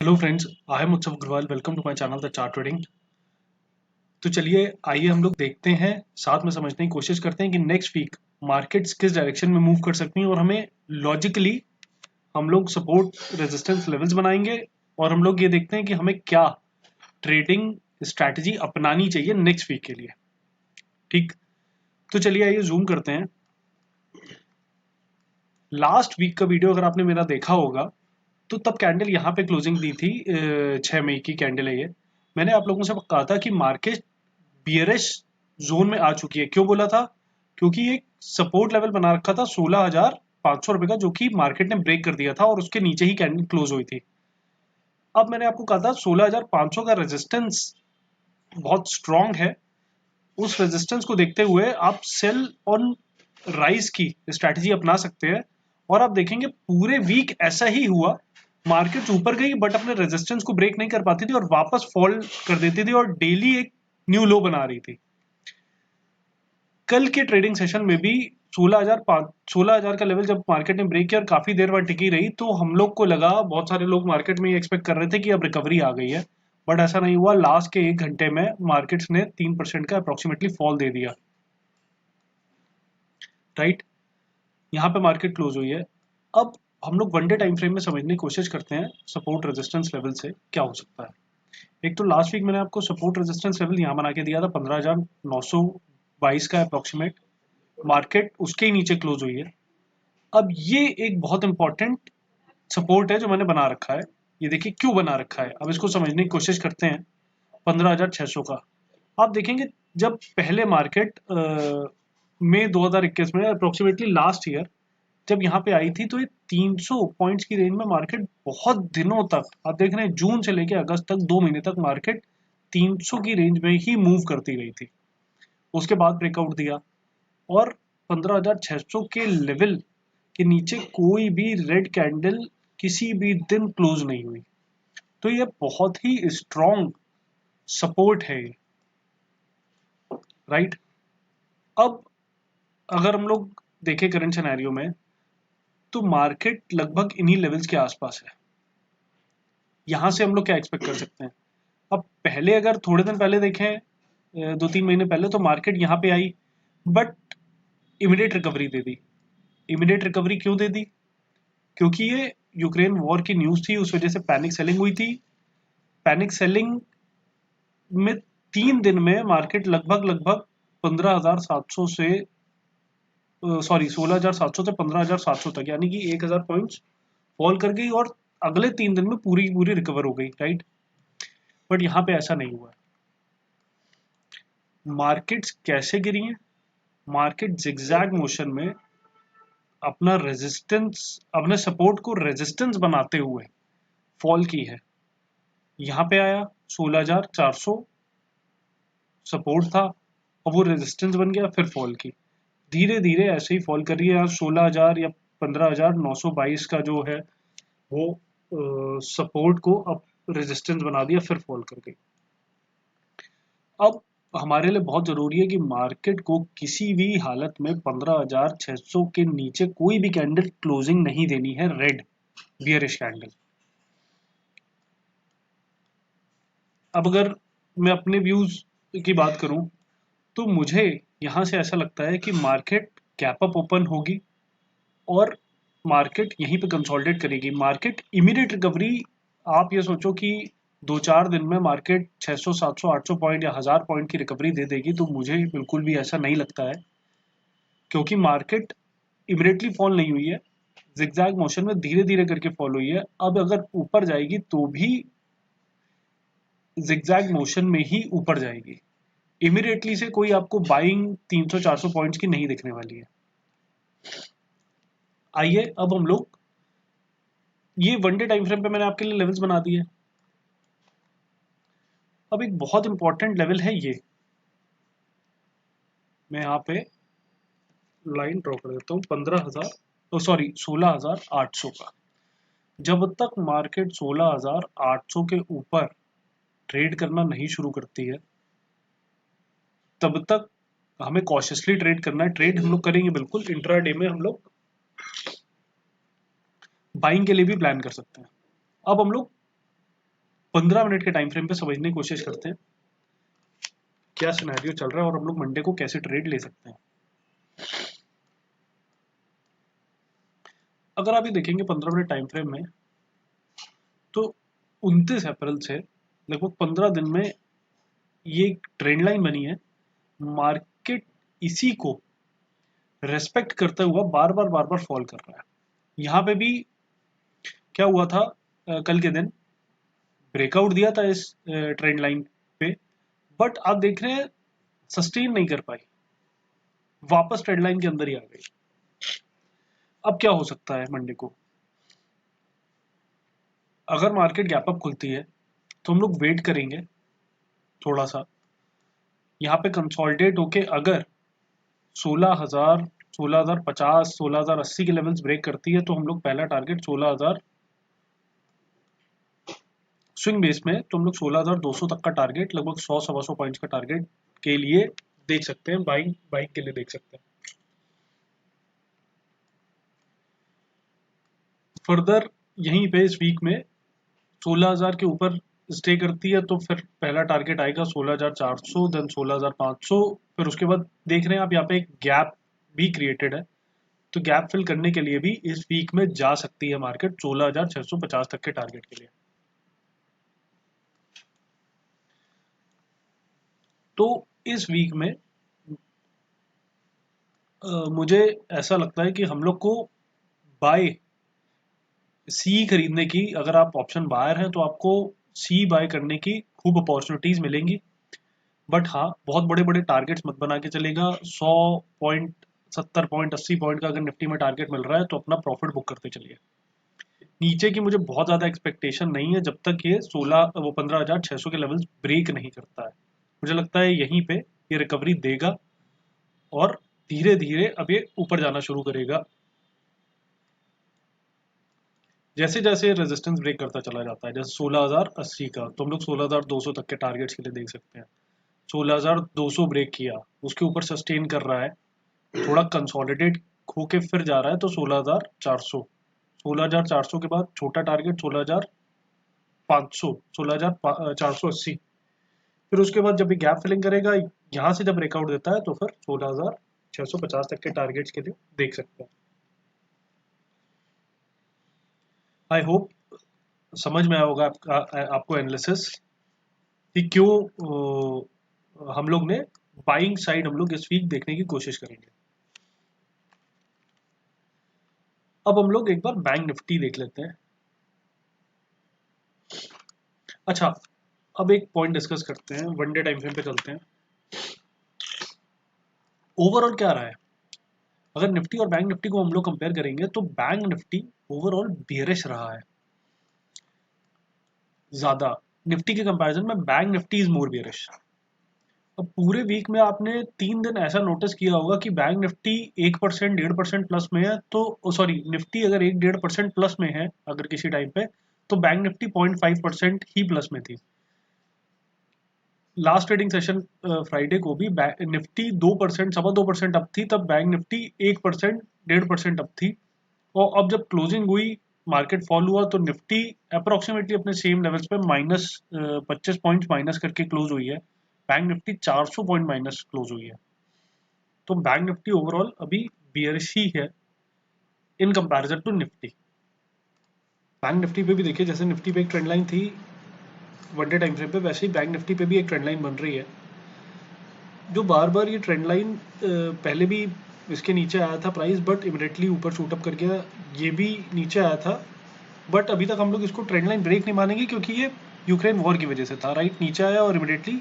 Hello friends, I am Utsav Agarwal. Welcome to my channel the chart trading. तो चलिए आइए हम लोग देखते हैं, साथ में समझने की कोशिश करते हैं कि नेक्स्ट वीक मार्केट्स किस डायरेक्शन में मूव कर सकती हैं और हमें लॉजिकली हम लोग सपोर्ट रेजिस्टेंस लेवल्स बनाएंगे और हम लोग ये देखते हैं कि हमें क्या ट्रेडिंग स्ट्रैटेजी अपनानी चाहिए नेक्स्ट वीक के लिए। ठीक, तो चलिए आइए जूम करते हैं। लास्ट वीक का वीडियो अगर आपने मेरा देखा होगा तो तब कैंडल यहाँ पे क्लोजिंग दी थी, 6 मई की कैंडल है ये। मैंने आप लोगों से कहा था कि मार्केट बियरिश जोन में आ चुकी है। क्यों बोला था? क्योंकि एक सपोर्ट लेवल बना रखा था 16,500 रुपए का, जो कि मार्केट ने ब्रेक कर दिया था और उसके नीचे ही कैंडल क्लोज हुई थी। अब मैंने आपको कहा था 16,500 का रेजिस्टेंस बहुत स्ट्रांग है। उस रेजिस्टेंस को देखते हुए आप सेल ऑन राइज की स्ट्रैटेजी अपना सकते हैं और आप देखेंगे पूरे वीक ऐसा ही हुआ। मार्केट ऊपर गई बट अपने रेजिस्टेंस को ब्रेक नहीं कर पाती थी और वापस फॉल कर देती थी और डेली एक न्यू लो बना रही थी। कल के ट्रेडिंग सेशन में भी 16,000 का लेवल जब मार्केट ने ब्रेक किया और काफी देर बाद टिकी रही, तो हम लोग को लगा, बहुत सारे लोग मार्केट में एक्सपेक्ट कर रहे थे कि अब रिकवरी आ गई है, बट ऐसा नहीं हुआ। लास्ट के 1 घंटे में मार्केट्स ने 3% का अप्रोक्सीमेटली फॉल दे दिया। राइट, यहाँ पे मार्केट क्लोज हुई है। अब हम लोग वन डे टाइम फ्रेम में समझने की कोशिश करते हैं सपोर्ट रेजिस्टेंस लेवल से क्या हो सकता है। एक तो लास्ट वीक मैंने आपको सपोर्ट रेजिस्टेंस लेवल यहाँ बना के दिया था 15,922 का अप्रोक्सीमेट। मार्केट उसके ही नीचे क्लोज हुई है। अब ये एक बहुत इंपॉर्टेंट सपोर्ट है जो मैंने बना रखा है। ये देखिए क्यों बना रखा है, अब इसको समझने की कोशिश करते हैं। 15,600 का आप देखेंगे, जब पहले मार्केट मई 2021 में अप्रोक्सीमेटली लास्ट ईयर जब यहाँ पे आई थी, तो ये 300 पॉइंट्स की रेंज में मार्केट बहुत दिनों तक, आप देख रहे हैं जून से लेकर अगस्त तक 2 महीने तक मार्केट 300 की रेंज में ही मूव करती रही थी। उसके बाद ब्रेकआउट दिया और 15,600 के लेवल के नीचे कोई भी रेड कैंडल किसी भी दिन क्लोज नहीं हुई। तो ये बहुत ही स्ट्रॉन्ग सपोर्ट है ये। राइट, अब अगर हम लोग देखें करंट सिनेरियो में, तो मार्केट लगभग इन्हीं लेवल्स के आसपास है। यहां से हम लोग क्या एक्सपेक्ट कर सकते हैं? अब पहले अगर थोड़े दिन पहले देखें, 2-3 महीने पहले, तो मार्केट यहाँ पे आई बट इमीडिएट रिकवरी दे दी। इमीडिएट रिकवरी क्यों दे दी? क्योंकि ये यूक्रेन वॉर की न्यूज थी, उस वजह से पैनिक सेलिंग हुई थी। पैनिक सेलिंग में 3 दिन में मार्केट लगभग लगभग 15,700 से 16,700 से 15,700 तक, यानी कि 1,000 पॉइंट्स फॉल कर गई और अगले 3 दिन में पूरी की पूरी रिकवर हो गई। राइट, बट यहाँ पे ऐसा नहीं हुआ। मार्केट्स कैसे गिरी हैं? मार्केट जिगजैग मोशन में अपना रेजिस्टेंस, अपने सपोर्ट को रेजिस्टेंस बनाते हुए फॉल की है। यहाँ पे आया 16,400 सपोर्ट था और वो रेजिस्टेंस बन गया, फिर फॉल की। धीरे धीरे ऐसे ही फॉल कर रही है। 16,000 या 15,922 का जो है वो सपोर्ट को अब रेजिस्टेंस बना दिया, फिर फॉल कर गई। अब हमारे लिए बहुत जरूरी है कि मार्केट को किसी भी हालत में 15,600 के नीचे कोई भी कैंडल क्लोजिंग नहीं देनी है, रेड बियरिश कैंडल। अब अगर मैं अपने व्यूज की बात करूं, तो मुझे यहां से ऐसा लगता है कि मार्केट गैप अप ओपन होगी और मार्केट यहीं पे कंसोलिडेट करेगी। मार्केट इमीडिएट रिकवरी, आप ये सोचो कि 2-4 दिन में मार्केट 600, 700, 800 पॉइंट या 1,000 पॉइंट की रिकवरी दे देगी, तो मुझे बिल्कुल भी ऐसा नहीं लगता है। क्योंकि मार्केट इमीडिएटली फॉल नहीं हुई है, जिगजैग मोशन में धीरे धीरे करके फॉल हुई है। अब अगर ऊपर जाएगी तो भी जिगजैग मोशन में ही ऊपर जाएगी। इमीडिएटली से कोई आपको बाइंग 300-400 पॉइंट्स की नहीं दिखने वाली है। आइए अब हम लोग, ये वन डे टाइम फ्रेम पे मैंने आपके लिए लेवल्स बना दिए। अब एक बहुत इंपॉर्टेंट लेवल है ये, मैं यहाँ पे लाइन ड्रॉ कर देता हूँ। 16,800 का। जब तक मार्केट 16,800 के ऊपर ट्रेड करना नहीं शुरू करती है, तब तक हमें कॉशियसली ट्रेड करना है। ट्रेड हम लोग करेंगे बिल्कुल, इंट्राडे में हम लोग बाइंग के लिए भी प्लान कर सकते हैं। अब हम लोग 15 मिनट के टाइम फ्रेम पे समझने की कोशिश करते हैं क्या सिनेरियो चल रहा है और हम लोग मंडे को कैसे ट्रेड ले सकते हैं। अगर आप ये देखेंगे 15 मिनट टाइम फ्रेम में, तो 29 अप्रैल से लगभग 15 दिन में ये ट्रेंड लाइन बनी है। मार्केट इसी को रेस्पेक्ट करता हुआ बार बार फॉल कर रहा है। यहाँ पे भी क्या हुआ था, कल के दिन ब्रेकआउट दिया था इस ट्रेंड लाइन पे, बट आप देख रहे हैं सस्टेन नहीं कर पाई, वापस ट्रेंड लाइन के अंदर ही आ गई। अब क्या हो सकता है मंडे को, अगर मार्केट गैप अप खुलती है तो हम लोग वेट करेंगे थोड़ा सा, यहाँ पे कंसोलिडेट होके अगर 16,000, 16,050, 16,080 के लेवल्स ब्रेक करती है तो हम लोग पहला टारगेट 16,000 स्विंग बेस में, तो हम लोग 16,200 तक का टारगेट, लगभग 100-125 पॉइंट्स का टारगेट के लिए देख सकते हैं, बाइंग के लिए देख सकते हैं। फर्दर यहीं पे इस वीक में 16,000 के ऊपर स्टे करती है तो फिर पहला टारगेट आएगा 16,400, देन 16,500, फिर उसके बाद देख रहे हैं आप यहाँ पे एक गैप भी क्रिएटेड है, तो गैप फिल करने के लिए भी इस वीक में जा सकती है मार्केट 16,650 तक के टारगेट के लिए। तो इस वीक में मुझे ऐसा लगता है कि हम लोग को बाय सी खरीदने की, अगर आप ऑप्शन बायर हैं तो आपको सी बाय करने की खूब अपॉर्चुनिटीज मिलेंगी। बट हाँ, बहुत बड़े बड़े टारगेट्स मत बना के चलेगा। 100 पॉइंट, 70 पॉइंट, 80 पॉइंट का अगर निफ्टी में टारगेट मिल रहा है तो अपना प्रॉफिट बुक करते चलिए। नीचे की मुझे बहुत ज़्यादा एक्सपेक्टेशन नहीं है जब तक ये 15,600 के लेवल्स ब्रेक नहीं करता है। मुझे लगता है यहीं पे ये रिकवरी देगा और धीरे धीरे अब ये ऊपर जाना शुरू करेगा। जैसे जैसे रेजिस्टेंस ब्रेक करता चला जाता है, जैसे 16,080 का, तो हम लोग 16,200 तक के टारगेट्स के लिए देख सकते हैं। 16,200 ब्रेक किया, उसके ऊपर सस्टेन कर रहा है, थोड़ा कंसोलिडेट होके फिर जा रहा है तो 16,400, 16,400 के बाद छोटा टारगेट 16,500, 16,480, फिर उसके बाद जब ये गैप फिलिंग करेगा, यहाँ से जब ब्रेकआउट देता है तो फिर 16,650 तक के टारगेट्स के लिए देख सकते हैं। आई होप समझ में आया होगा आपको एनालिसिस कि क्यों हम लोग ने बाइंग साइड हम लोग इस वीक देखने की कोशिश करेंगे। अब हम लोग एक बार बैंक निफ्टी देख लेते हैं। अच्छा, अब एक पॉइंट डिस्कस करते हैं, वन डे टाइम फ्रेम पे चलते हैं। ओवरऑल क्या रहा है, अगर निफ्टी और बैंक निफ्टी को हम लोग कंपेयर करेंगे तो बैंक निफ्टी ओवरऑल बेयरिश रहा है ज्यादा। निफ्टी के कंपैरिजन में bank Nifty is more bearish. अब पूरे वीक में आपने 3 दिन ऐसा नोटिस किया होगा कि बैंक निफ्टी 1%, 1.5% प्लस में है, तो सॉरी, निफ्टी अगर 1-1.5% प्लस में है अगर किसी टाइम पे, तो बैंक निफ्टी 0.5% ही प्लस में थी। लास्ट ट्रेडिंग सेशन फ्राइडे को भी निफ्टी 2%, 2.25% अप थी, तब बैंक निफ्टी 1%, 1.5% अप थी। और अब जब क्लोजिंग हुई, मार्केट फॉल हुआ, तो निफ्टी अप्रोक्सीमेटली अपने सेम लेवल्स पे -25 पॉइंट्स माइनस करके क्लोज हुई है। Bank Nifty 400 point minus close हुई है। तो बैंक निफ्टी ओवरऑल अभी बियरिश ही है in comparison to Nifty. Bank Nifty पे भी देखिए, जैसे निफ्टी पे एक ट्रेंड लाइन थी वन डे टाइम फ्रेम पे, वैसे ही बैंक निफ्टी पे भी एक ट्रेंड लाइन बन रही है, जो बार बार ये ट्रेंड लाइन पहले भी इसके नीचे आया था प्राइस, बट इमिडिएटली ऊपर शूट अप कर गया। ये भी नीचे आया था, बट अभी तक हम लोग इसको ट्रेंड लाइन ब्रेक नहीं मानेंगे क्योंकि ये यूक्रेन वॉर की वजह से था। राइट, नीचे आया और इमिडिएटली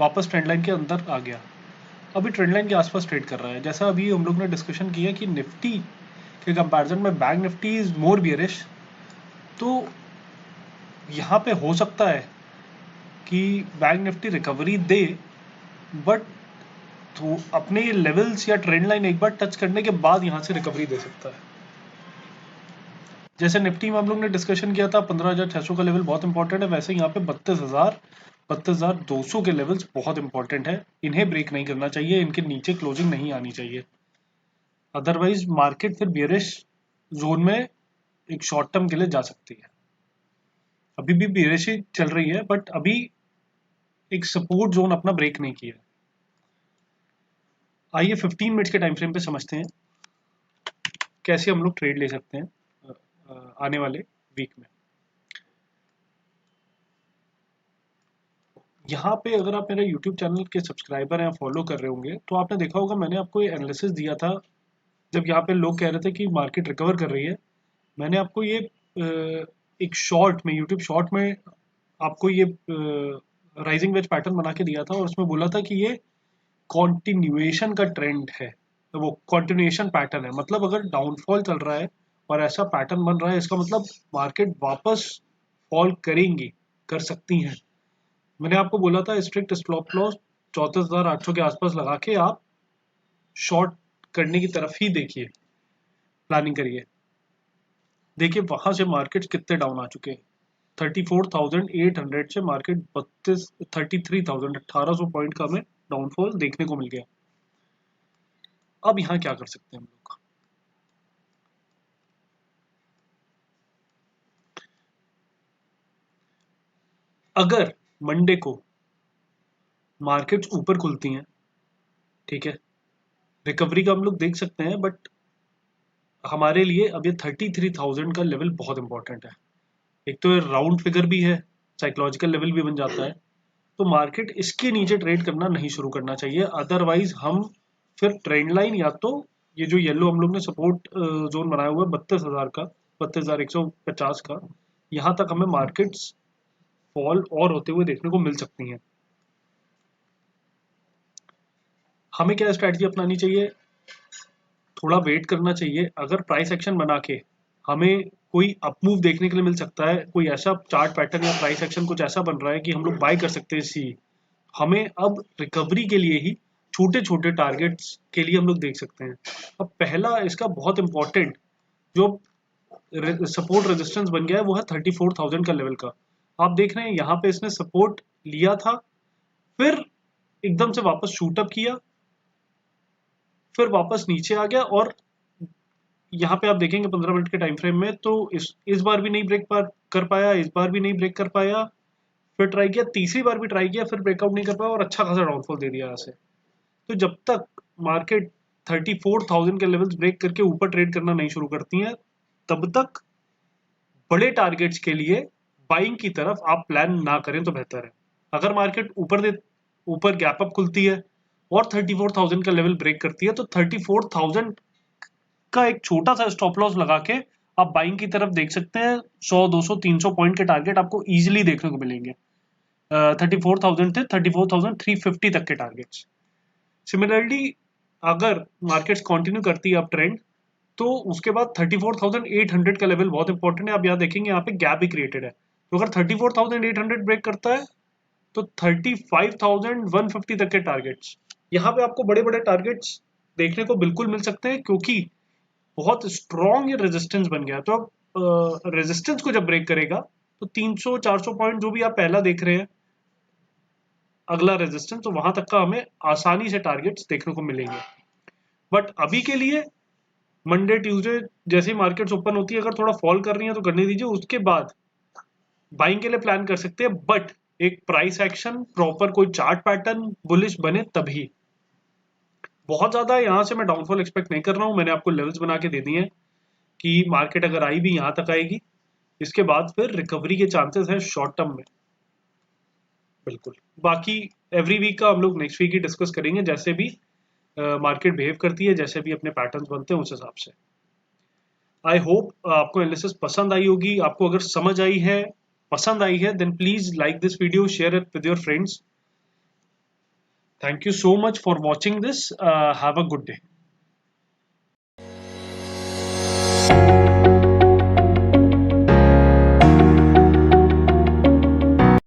वापस ट्रेंड लाइन के अंदर आ गया। अभी ट्रेंड लाइन के आसपास ट्रेड कर रहा है। जैसा अभी हम लोग ने डिस्कशन किया कि निफ्टी के कंपैरिजन में bank Nifty is more bearish, तो यहाँ पे हो सकता है कि bank Nifty recovery they, but तो अपने लेवल्स या ट्रेंड लाइन एक बार टच करने के बाद यहाँ से रिकवरी दे सकता है। जैसे निफ्टी में हम लोग ने डिस्कशन किया था 15,600 का लेवल बहुत इंपॉर्टेंट है, वैसे यहाँ पे 32,200 के लेवल्स बहुत इंपॉर्टेंट है। इन्हें ब्रेक नहीं करना चाहिए, इनके नीचे क्लोजिंग नहीं आनी चाहिए, अदरवाइज मार्केट फिर बियरिश जोन में एक शॉर्ट टर्म के लिए जा सकती है। अभी भी बेरिश चल रही है, बट अभी एक सपोर्ट जोन अपना ब्रेक नहीं किया। आइए 15 मिनट्स के टाइम फ्रेम पे समझते हैं कैसे हम लोग ट्रेड ले सकते हैं आने वाले वीक में। यहाँ पे अगर आप मेरे YouTube चैनल के सब्सक्राइबर हैं, फॉलो कर रहे होंगे, तो आपने देखा होगा मैंने आपको ये एनालिसिस दिया था जब यहाँ पे लोग कह रहे थे कि मार्केट रिकवर कर रही है। मैंने आपको ये एक शॉर्ट में, यूट्यूब शॉर्ट में आपको ये राइजिंग वेज पैटर्न बना के दिया था और उसमें बोला था कि ये कॉन्टिन्यूएशन का ट्रेंड है, तो वो कॉन्टिन्यूएशन पैटर्न है। मतलब अगर डाउनफॉल चल रहा है और ऐसा पैटर्न बन रहा है, इसका मतलब मार्केट वापस फॉल करेंगी, कर सकती हैं। मैंने आपको बोला था स्ट्रिक्ट स्टॉप लॉस 34,800 के आसपास लगा के आप शॉर्ट करने की तरफ ही देखिए, प्लानिंग करिए। देखिए वहां से मार्केट कितने डाउन आ चुके हैं। 34,800 से मार्केट 33,000 1800 पॉइंट का हमें डाउनफॉल देखने को मिल गया। अब यहाँ क्या कर सकते हैं हम लोग? अगर मंडे को मार्केट्स ऊपर खुलती हैं, ठीक है, रिकवरी का हम लोग देख सकते हैं, बट हमारे लिए अब ये 33,000 का लेवल बहुत इंपॉर्टेंट है। एक तो ये राउंड फिगर भी है, साइकोलॉजिकल लेवल भी बन जाता है, तो मार्केट इसके नीचे ट्रेड करना नहीं शुरू करना चाहिए। अदरवाइज हम फिर ट्रेंड लाइन, या तो ये जो येलो हम लोग ने सपोर्ट जोन बनाया हुआ है 32,000 का, 32,150 का, यहाँ तक हमें मार्केट्स फॉल और होते हुए देखने को मिल सकती हैं। हमें क्या स्ट्रैटेजी अपनानी चाहिए? थोड़ा वेट करना चाहिए। अगर प्राइस एक्शन बना के हमें कोई अपमूव देखने के लिए मिल सकता है, कोई ऐसा चार्ट पैटर्न या प्राइस एक्शन कुछ ऐसा बन रहा है कि हम लोग बाय कर सकते हैं सी, हमें अब रिकवरी के लिए ही छोटे छोटे टारगेट्स के लिए हम लोग देख सकते हैं। अब पहला इसका बहुत इंपॉर्टेंट जो सपोर्ट रेजिस्टेंस बन गया है वो है 34,000 का लेवल का। आप देख रहे हैं यहाँ पे इसने सपोर्ट लिया था, फिर एकदम से वापस शूटअप किया, फिर वापस नीचे आ गया, और यहाँ पे आप देखेंगे 15 मिनट के टाइम फ्रेम में तो इस बार भी नहीं ब्रेक कर पाया, इस बार भी नहीं ब्रेक कर पाया, फिर ट्राई किया, तीसरी बार भी ट्राई किया, फिर ब्रेकआउट नहीं कर पाया और अच्छा खासा डाउनफॉल दे दिया यहाँ से। तो जब तक मार्केट 34,000 के लेवल्स ब्रेक करके ऊपर ट्रेड करना नहीं शुरू करती है, तब तक बड़े टारगेट्स के लिए बाइंग की तरफ आप प्लान ना करें तो बेहतर है। अगर मार्केट ऊपर गैप अप खुलती है और 34,000 का लेवल ब्रेक करती है, तो 34,000 का एक छोटा सा स्टॉप लॉस लगा के आप बाइंग की तरफ देख सकते हैं। 100 200 300 पॉइंट के टारगेट आपको इजीली देखने को मिलेंगे। 34,000 थे 34,350 तक के टारगेट्स। सिमिलरली अगर मार्केट्स कंटिन्यू करती है अप ट्रेंड, तो उसके बाद 34,800 का लेवल बहुत इंपॉर्टेंट है। आप यहाँ देखेंगे यहाँ पे गैप भी क्रिएटेड है, तो अगर 34,800 ब्रेक करता है तो 35,150 तक के टारगेट्स, यहाँ पे आपको बड़े बड़े टारगेट्स देखने को बिल्कुल मिल सकते हैं, क्योंकि बहुत स्ट्रॉन्ग ये रेजिस्टेंस बन गया। तो अब रेजिस्टेंस को जब ब्रेक करेगा तो 300-400 पॉइंट जो भी आप पहला देख रहे हैं अगला रेजिस्टेंस, तो वहां तक का हमें आसानी से टारगेट्स देखने को मिलेंगे। बट अभी के लिए मंडे ट्यूसडे जैसे ही मार्केट्स ओपन होती है, अगर थोड़ा फॉल कर रही है तो करने दीजिए, उसके बाद बाइंग के लिए प्लान कर सकते हैं, बट एक प्राइस एक्शन प्रॉपर कोई चार्ट पैटर्न बुलिश बने तभी। बहुत ज्यादा यहाँ से मैं डाउनफॉल एक्सपेक्ट नहीं कर रहा हूँ। मैंने आपको लेवल्स बना के दे दिए हैं कि मार्केट अगर आई भी यहाँ तक आएगी, इसके बाद फिर रिकवरी के चांसेस हैं शॉर्ट टर्म में, बिल्कुल। बाकी एवरी वीक का हम लोग नेक्स्ट वीक ही डिस्कस करेंगे, जैसे भी मार्केट बिहेव करती है, जैसे भी अपने पैटर्न्स बनते हैं उस हिसाब से। आई होप आपको एनालिसिस पसंद आई होगी। आपको अगर समझ आई है, पसंद आई है, then please like this video, share it with your friends. Thank you so much for watching this. Have a good day.